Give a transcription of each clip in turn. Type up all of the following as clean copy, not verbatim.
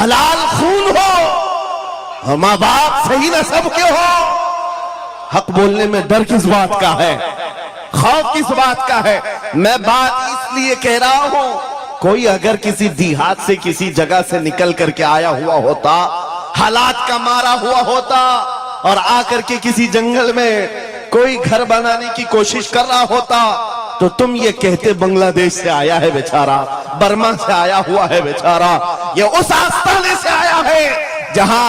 حلال خون ہو اور ماں باپ صحیح نسب کے ہو، حق بولنے میں ڈر کس بات کا ہے، خوف کس بات کا ہے؟ میں بات اس لیے کہہ رہا ہوں، کوئی اگر کسی دیہات سے کسی جگہ سے نکل کر کے آیا ہوا ہوتا، حالات کا مارا ہوا ہوتا اور آ کر کے کسی جنگل میں کوئی گھر بنانے کی کوشش کر رہا ہوتا تو تم یہ کہتے بنگلہ دیش سے آیا ہے بیچارہ، برما سے آیا ہوا ہے بیچارہ، یہ اس آستانے سے آیا ہے جہاں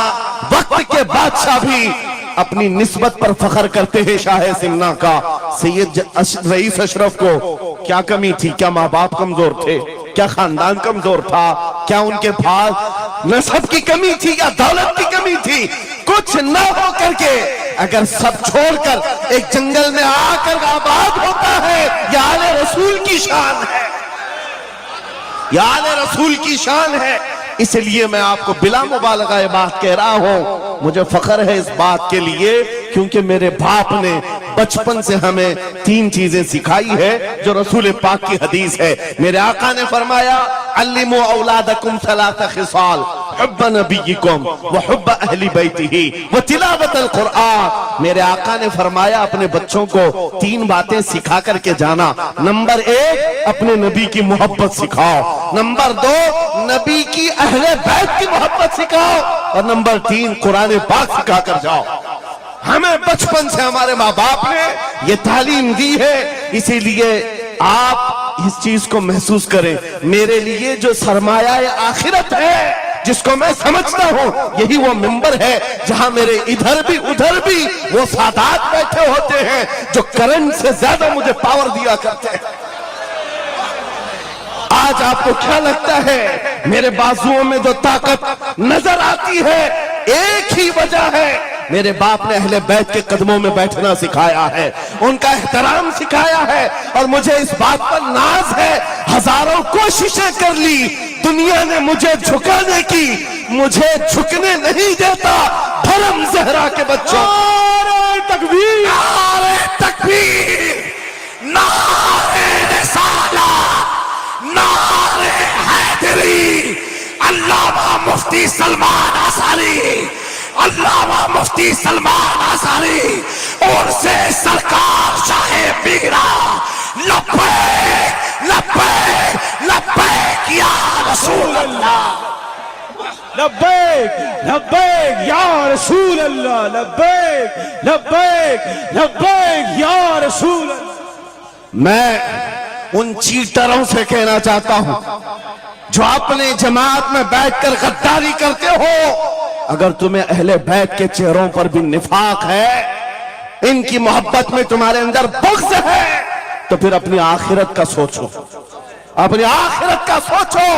وقت کے بادشاہ بھی اپنی نسبت پر فخر کرتے ہیں۔ شاہ سمنا کا سید رئیس اشرف کو کیا کمی تھی؟ کیا ماں باپ کمزور تھے؟ کیا خاندان کمزور تھا؟ کیا ان کے پاس نسب کی کمی تھی یا دولت کی کمی تھی؟ کچھ نہ ہو کر کے اگر سب چھوڑ کر ایک جنگل میں آ کر آباد ہوتا ہے، یہ آل رسول کی شان ہے، یہ آل رسول کی شان ہے۔ اس لیے میں آپ کو بلا مبالغہ یہ بات کہہ رہا ہوں، مجھے فخر ہے اس بات کے لیے کیونکہ میرے باپ نے بچپن سے ہمیں 3 چیزیں سکھائی ہے جو رسول پاک کی حدیث ہے۔ میرے آقا نے فرمایا علموا اولادکم 3 خصال، حب نبیکم وحب اہل بیتہ وتلاوت القرآن۔ میرے آقا نے فرمایا اپنے بچوں کو 3 باتیں سکھا کر کے جانا۔ نمبر 1 اپنے نبی کی محبت سکھاؤ، نمبر 2 نبی کی اہل بیت کی محبت سکھاؤ، اور نمبر 3 قرآن پاک سکھا کر جاؤ۔ ہمیں بچپن سے ہمارے ماں باپ نے یہ تعلیم دی ہے، اسی لیے آپ اس چیز کو محسوس کریں۔ میرے لیے جو سرمایہ آخرت ہے جس کو میں سمجھتا ہوں، یہی وہ منبر ہے جہاں میرے ادھر بھی ادھر بھی وہ سادات بیٹھے ہوتے ہیں جو کرنٹ سے زیادہ مجھے پاور دیا کرتے ہیں۔ آج آپ کو کیا لگتا ہے میرے بازوؤں میں جو طاقت نظر آتی ہے، ایک ہی وجہ ہے، میرے باپ نے اہل بیت کے قدموں میں بیٹھنا سکھایا ہے، ان کا احترام سکھایا ہے، اور مجھے اس بات پر ناز ہے ہزاروں کوششیں کر لی دنیا نے مجھے جھکانے کی، مجھے جھکنے نہیں دیتا دھرم زہرا کے بچوں۔ نعرہ تکبیر، نعرہ تکبیر، نعرہ رسالت، نعرہ حیدری۔ علامہ مفتی سلمان اصغری، علامہ مفتی سلمان اصغری اور سے سرکار شاہ میرا، لبیک لبیک لبیک یا رسول اللہ، لبیک لبیک یا رسول اللہ، لبیک لبیک لبیک یا رسول اللہ۔ میں ان چیٹروں سے کہنا چاہتا ہوں جو اپنے جماعت میں بیٹھ کر غداری کرتے ہو، اگر تمہیں اہل بیت کے چہروں پر بھی نفاق ہے، ان کی محبت میں تمہارے اندر بغض ہے، تو پھر اپنی آخرت کا سوچو، اپنی آخرت کا سوچو۔